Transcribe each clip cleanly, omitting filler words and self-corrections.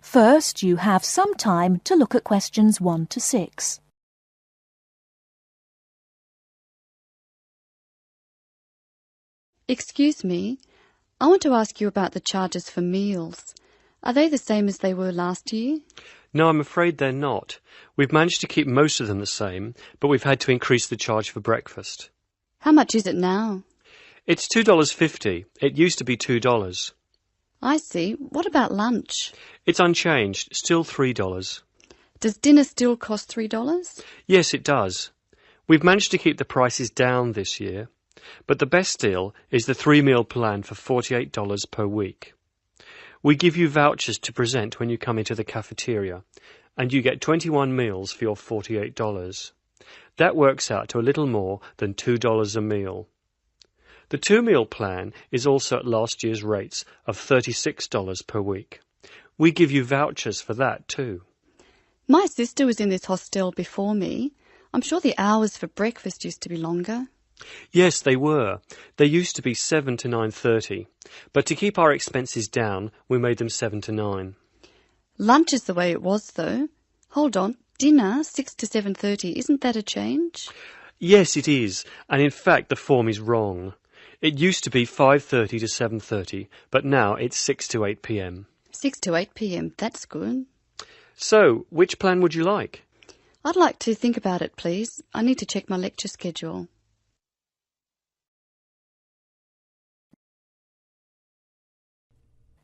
First, you have some time to look at questions 1 to 6. Excuse me, I want to ask you about the charges for meals. Are they the same as they were last year? No, I'm afraid they're not. We've managed to keep most of them the same, but we've had to increase the charge for breakfast. How much is it now? It's $2.50. It used to be $2. I see. What about lunch? It's unchanged, still $3. Does dinner still cost $3? Yes, it does. We've managed to keep the prices down this year, but the best deal is the 3-meal plan for $48 per week. We give you vouchers to present when you come into the cafeteria, and you get 21 meals for your $48. That works out to a little more than $2 a meal. The 2-meal plan is also at last year's rates of $36 per week. We give you vouchers for that too. My sister was in this hostel before me. I'm sure the hours for breakfast used to be longer. Yes, they were. They used to be 7 to 9:30, but to keep our expenses down, we made them 7 to 9. Lunch is the way it was, though. Hold on, dinner, 6 to 7:30, isn't that a change? Yes, it is, and in fact the form is wrong. It used to be 5:30 to 7:30, but now it's 6 to 8 p.m. 6 to 8 p.m, that's good. So, which plan would you like? I'd like to think about it, please. I need to check my lecture schedule.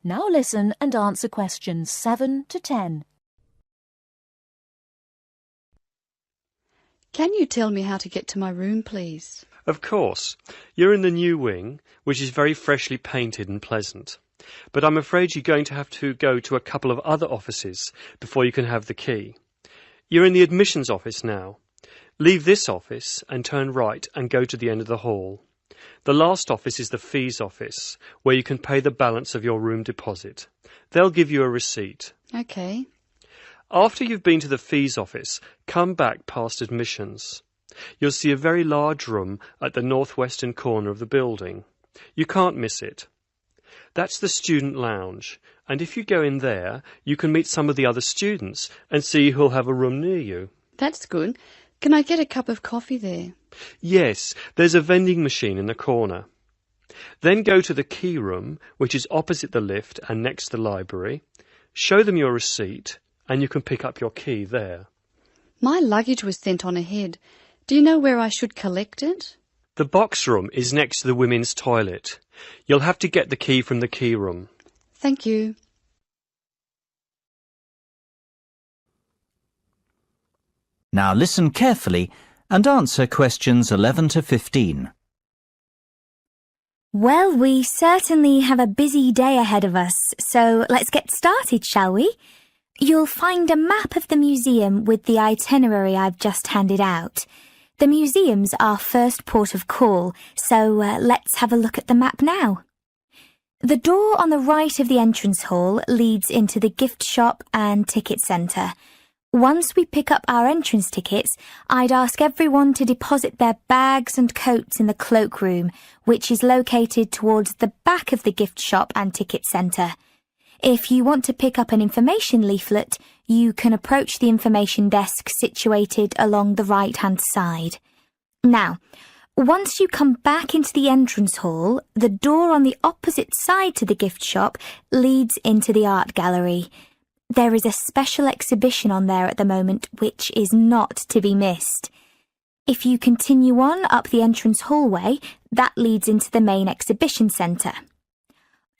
Now listen and answer questions 7 to 10. Can you tell me how to get to my room, please? Of course. You're in the new wing, which is very freshly painted and pleasant. But I'm afraid you're going to have to go to a couple of other offices before you can have the key. You're in the admissions office now. Leave this office and turn right and go to the end of the hall. The last office is the fees office, where you can pay the balance of your room deposit. They'll give you a receipt. Okay. After you've been to the fees office, come back past admissions. You'll see a very large room at the northwestern corner of the building. You can't miss it. That's the student lounge, and if you go in there, you can meet some of the other students and see who'll have a room near you. That's good. Can I get a cup of coffee there? Yes, there's a vending machine in the corner. Then go to the key room, which is opposite the lift and next to the library. Show them your receipt, and you can pick up your key there. My luggage was sent on ahead. Do you know where I should collect it? The box room is next to the women's toilet. You'll have to get the key from the key room. Thank you. Now listen carefully and answer questions 11 to 15. Well, we certainly have a busy day ahead of us, so let's get started, shall we? You'll find a map of the museum with the itinerary I've just handed out. The museum's our first port of call, so let's have a look at the map now. The door on the right of the entrance hall leads into the gift shop and ticket centre. Once we pick up our entrance tickets, I'd ask everyone to deposit their bags and coats in the cloakroom, which is located towards the back of the gift shop and ticket centre. If you want to pick up an information leaflet, you can approach the information desk situated along the right-hand side. Now, once you come back into the entrance hall, the door on the opposite side to the gift shop leads into the art gallery. There is a special exhibition on there at the moment which is not to be missed. If you continue on up the entrance hallway, that leads into the main exhibition centre.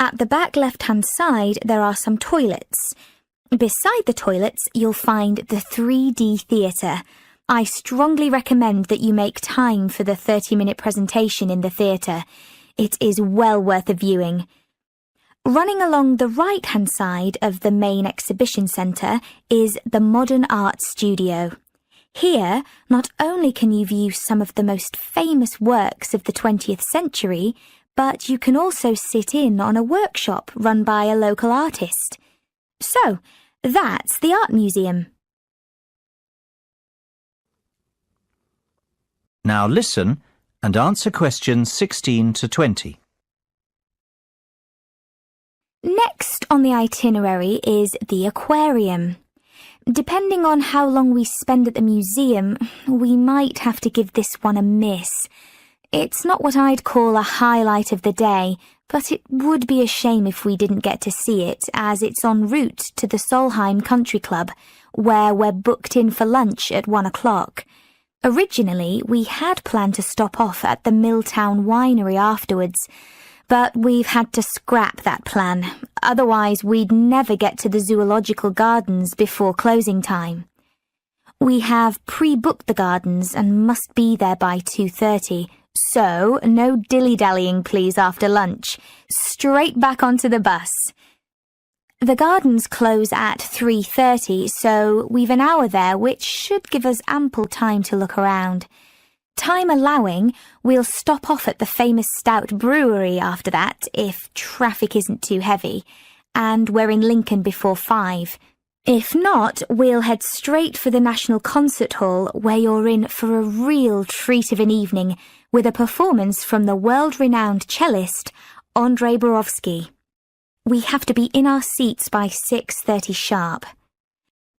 At the back left-hand side, there are some toilets. Beside the toilets, you'll find the 3D theatre. I strongly recommend that you make time for the 30-minute presentation in the theatre. It is well worth a viewing. Running along the right-hand side of the main exhibition centre is the Modern Art Studio. Here, not only can you view some of the most famous works of the 20th century, but you can also sit in on a workshop run by a local artist. So, that's the Art Museum. Now listen and answer questions 16 to 20. Next on the itinerary is the aquarium. Depending on how long we spend at the museum, we might have to give this one a miss. It's not what I'd call a highlight of the day, but it would be a shame if we didn't get to see it, as it's en route to the Solheim Country Club, where we're booked in for lunch at 1 o'clock. Originally, we had planned to stop off at the Milltown Winery afterwards, but we've had to scrap that plan. Otherwise, we'd never get to the zoological gardens before closing time. We have pre-booked the gardens and must be there by 2:30, so no dilly-dallying please after lunch. Straight back onto the bus. The gardens close at 3:30, so we've an hour there, which should give us ample time to look around. Time allowing, we'll stop off at the famous Stout Brewery after that, if traffic isn't too heavy, and we're in Lincoln before 5. If not, we'll head straight for the National Concert Hall, where you're in for a real treat of an evening, with a performance from the world-renowned cellist, Andrei Borovsky. We have to be in our seats by 6:30 sharp.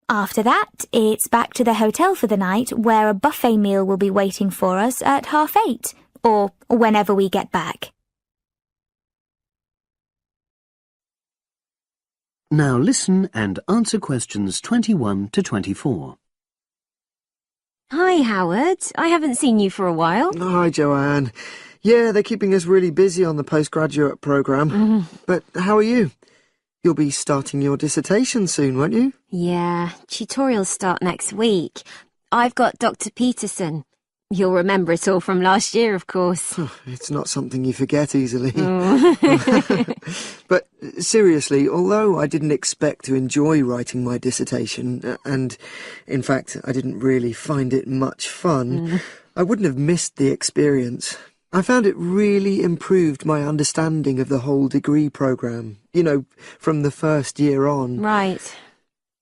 After that, it's back to the hotel for the night, where a buffet meal will be waiting for us at 8:30, or whenever we get back. Now listen and answer questions 21 to 24. Hi, Howard. I haven't seen you for a while. Hi, Joanne. Yeah, they're keeping us really busy on the postgraduate programme. But how are you? You'll be starting your dissertation soon, won't you? Yeah, tutorials start next week. I've got Dr. Peterson. You'll remember it all from last year, of course. It's not something you forget easily. Oh. But seriously, although I didn't expect to enjoy writing my dissertation, and in fact I didn't really find it much fun, I wouldn't have missed the experience. I found it really improved my understanding of the whole degree programme, you know, from the first year on. Right.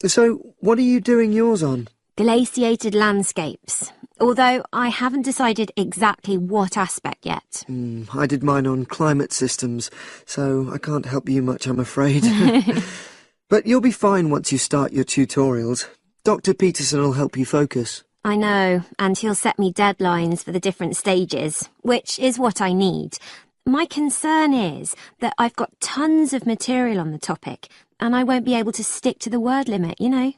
So, what are you doing yours on? Glaciated landscapes. Although I haven't decided exactly what aspect yet. I did mine on climate systems, so I can't help you much, I'm afraid. But you'll be fine once you start your tutorials. Dr. Peterson will help you focus. I know, and he'll set me deadlines for the different stages, which is what I need. My concern is that I've got tons of material on the topic, and I won't be able to stick to the word limit, you know.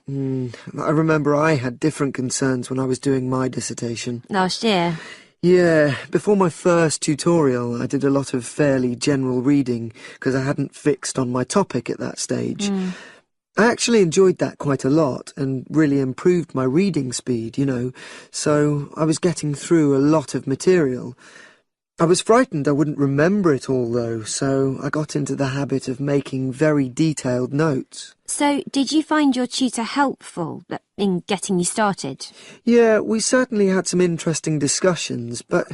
I remember I had different concerns when I was doing my dissertation. Last year? Yeah, before my first tutorial I did a lot of fairly general reading because I hadn't fixed on my topic at that stage. I actually enjoyed that quite a lot and really improved my reading speed, you know, so I was getting through a lot of material. I was frightened I wouldn't remember it all, though, so I got into the habit of making very detailed notes. So, did you find your tutor helpful in getting you started? Yeah, we certainly had some interesting discussions, but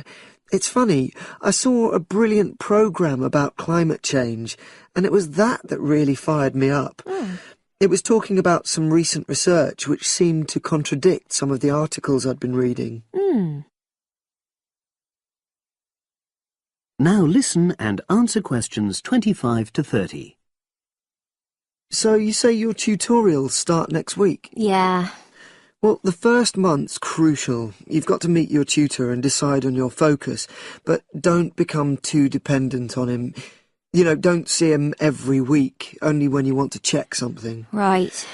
it's funny, I saw a brilliant programme about climate change, and it was that really fired me up. It was talking about some recent research which seemed to contradict some of the articles I'd been reading. Now listen and answer questions 25 to 30. So you say your tutorials start next week? Yeah. Well, the first month's crucial. You've got to meet your tutor and decide on your focus, but don't become too dependent on him. You know, don't see him every week, only when you want to check something. Right.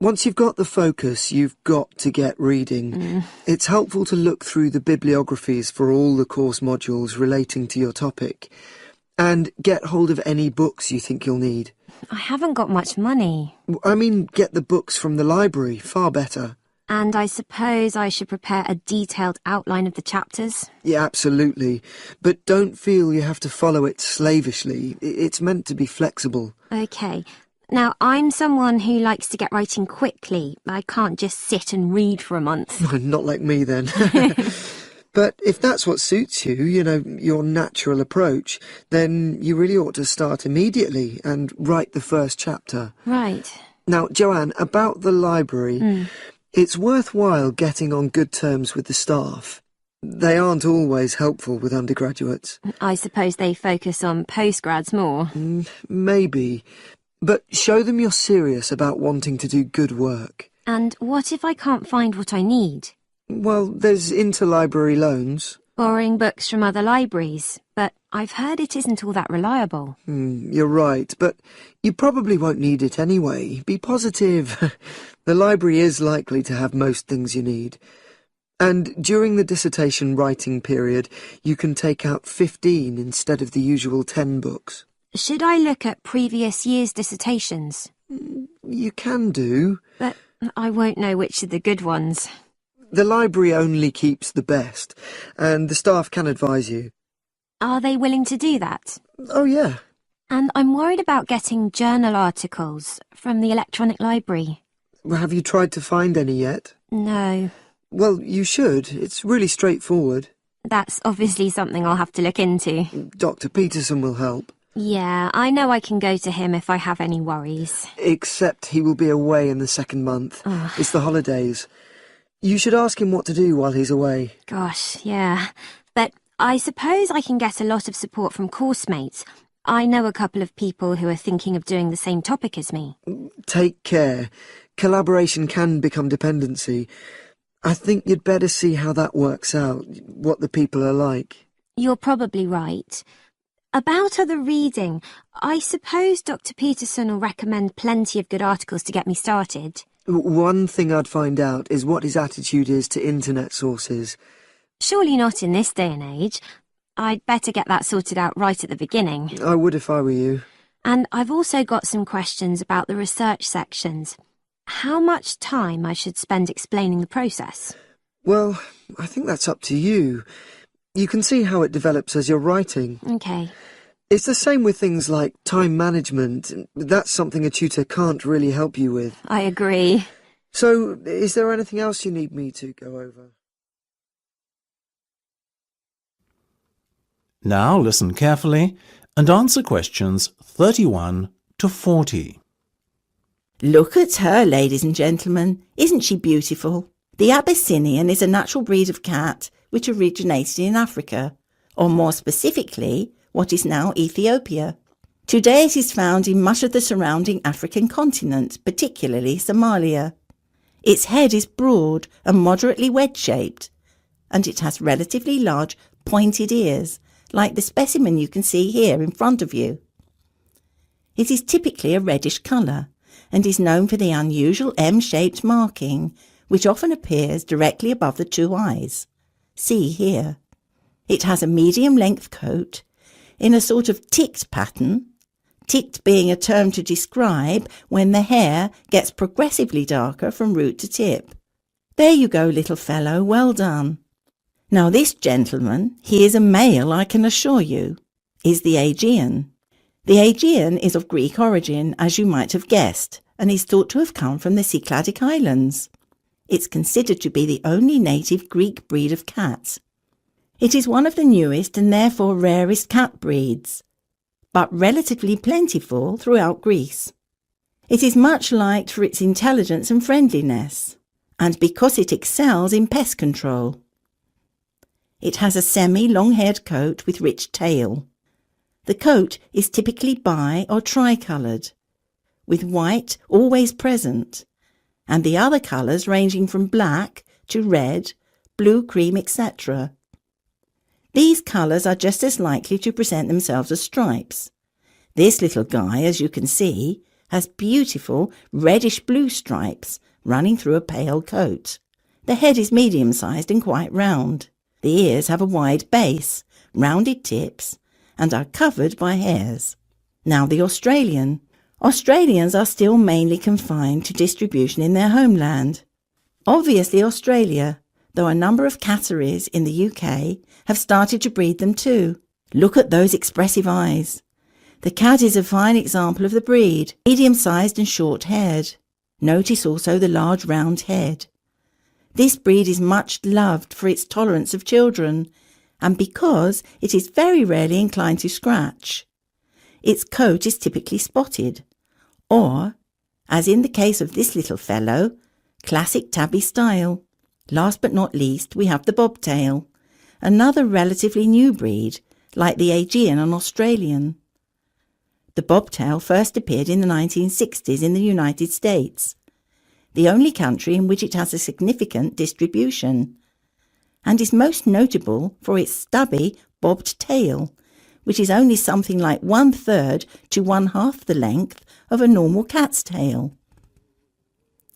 Once you've got the focus, you've got to get reading. It's helpful to look through the bibliographies for all the course modules relating to your topic, and get hold of any books you think you'll need. I haven't got much money. I mean, get the books from the library, far better. And I suppose I should prepare a detailed outline of the chapters? Yeah, absolutely. But don't feel you have to follow it slavishly. It's meant to be flexible. OK. Now, I'm someone who likes to get writing quickly. I can't just sit and read for a month. Not like me, then. But if that's what suits you, you know, your natural approach, then you really ought to start immediately and write the first chapter. Right. Now, Joanne, about the library, it's worthwhile getting on good terms with the staff. They aren't always helpful with undergraduates. I suppose they focus on postgrads more. Maybe. But show them you're serious about wanting to do good work. And what if I can't find what I need? Well, there's interlibrary loans. Borrowing books from other libraries, but I've heard it isn't all that reliable. You're right, but you probably won't need it anyway. Be positive. The library is likely to have most things you need. And during the dissertation writing period, you can take out 15 instead of the usual 10 books. Should I look at previous year's dissertations? You can do. But I won't know which are the good ones. The library only keeps the best, and the staff can advise you. Are they willing to do that? Oh, yeah. And I'm worried about getting journal articles from the electronic library. Have you tried to find any yet? No. Well, you should. It's really straightforward. That's obviously something I'll have to look into. Dr. Peterson will help. Yeah, I know I can go to him if I have any worries. Except he will be away in the second month. It's the holidays. You should ask him what to do while he's away. Gosh, yeah. But I suppose I can get a lot of support from course mates. I know a couple of people who are thinking of doing the same topic as me. Take care. Collaboration can become dependency. I think you'd better see how that works out, what the people are like. You're probably right. About other reading, I suppose Dr. Peterson will recommend plenty of good articles to get me started. One thing I'd find out is what his attitude is to internet sources. Surely not in this day and age. I'd better get that sorted out right at the beginning. I would if I were you. And I've also got some questions about the research sections. How much time I should spend explaining the process? Well, I think that's up to you. You can see how it develops as you're writing. OK. It's the same with things like time management. That's something a tutor can't really help you with. I agree. So, is there anything else you need me to go over? Now listen carefully and answer questions 31 to 40. Look at her, ladies and gentlemen. Isn't she beautiful? The Abyssinian is a natural breed of cat which originated in Africa, or more specifically, what is now Ethiopia. Today it is found in much of the surrounding African continent, particularly Somalia. Its head is broad and moderately wedge-shaped, and it has relatively large pointed ears, like the specimen you can see here in front of you. It is typically a reddish colour, and is known for the unusual M-shaped marking, which often appears directly above the two eyes. See here. It has a medium-length coat, in a sort of ticked pattern, ticked being a term to describe when the hair gets progressively darker from root to tip. There you go, little fellow, well done. Now this gentleman, he is a male, I can assure you, is the Aegean. The Aegean is of Greek origin, as you might have guessed, and is thought to have come from the Cycladic Islands. It's considered to be the only native Greek breed of cat. It is one of the newest and therefore rarest cat breeds, but relatively plentiful throughout Greece. It is much liked for its intelligence and friendliness, and because it excels in pest control. It has a semi-long-haired coat with rich tail. The coat is typically bi- or tri-coloured, with white always present, and the other colours ranging from black to red, blue, cream, etc. These colours are just as likely to present themselves as stripes. This little guy, as you can see, has beautiful reddish-blue stripes running through a pale coat. The head is medium-sized and quite round. The ears have a wide base, rounded tips, and are covered by hairs. Now the Australian. Australians are still mainly confined to distribution in their homeland. Obviously Australia, though a number of catteries in the UK have started to breed them too. Look at those expressive eyes. The cat is a fine example of the breed, medium-sized and short-haired. Notice also the large round head. This breed is much loved for its tolerance of children, and because it is very rarely inclined to scratch. Its coat is typically spotted, or, as in the case of this little fellow, classic tabby style. Last but not least, we have the bobtail, another relatively new breed, like the Aegean and Australian. The bobtail first appeared in the 1960s in the United States, the only country in which it has a significant distribution, and is most notable for its stubby, bobbed tail, which is only something like 1/3 to 1/2 the length of a normal cat's tail.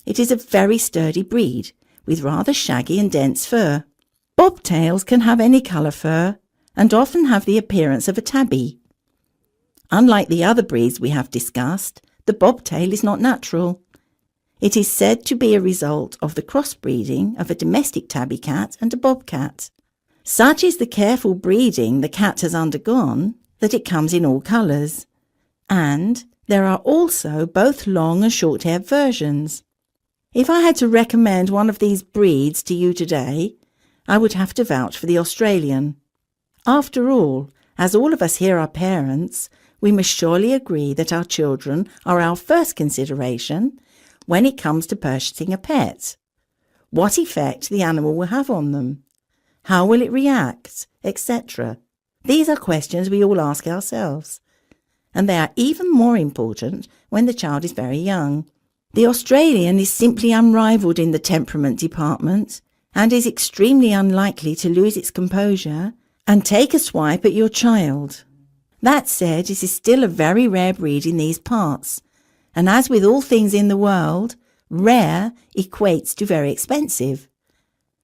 It is a very sturdy breed, with rather shaggy and dense fur. Bobtails can have any colour fur, and often have the appearance of a tabby. Unlike the other breeds we have discussed, the bobtail is not natural. It is said to be a result of the crossbreeding of a domestic tabby cat and a bobcat. Such is the careful breeding the cat has undergone that it comes in all colours, and there are also both long and short-haired versions. If I had to recommend one of these breeds to you today, I would have to vouch for the Australian. After all, as all of us here are parents, we must surely agree that our children are our first consideration when it comes to purchasing a pet. What effect the animal will have on them, how will it react, etc. These are questions we all ask ourselves, and they are even more important when the child is very young. The Australian is simply unrivalled in the temperament department and is extremely unlikely to lose its composure and take a swipe at your child. That said, it is still a very rare breed in these parts, and as with all things in the world, rare equates to very expensive.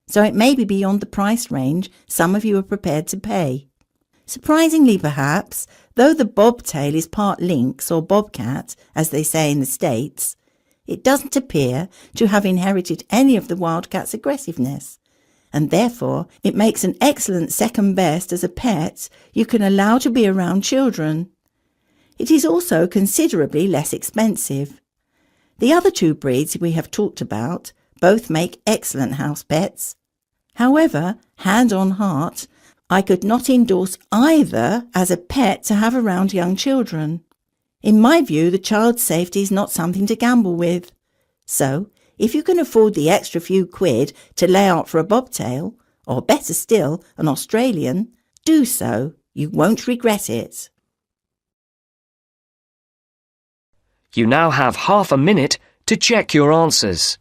So it may be beyond the price range some of you are prepared to pay. Surprisingly perhaps, though the bobtail is part lynx or bobcat, as they say in the States, it doesn't appear to have inherited any of the wildcat's aggressiveness, and therefore it makes an excellent second best as a pet you can allow to be around children. It is also considerably less expensive. The other two breeds we have talked about both make excellent house pets. However, hand on heart, I could not endorse either as a pet to have around young children. In my view, the child's safety is not something to gamble with. So, if you can afford the extra few quid to lay out for a bobtail, or better still, an Australian, do so. You won't regret it. You now have half a minute to check your answers.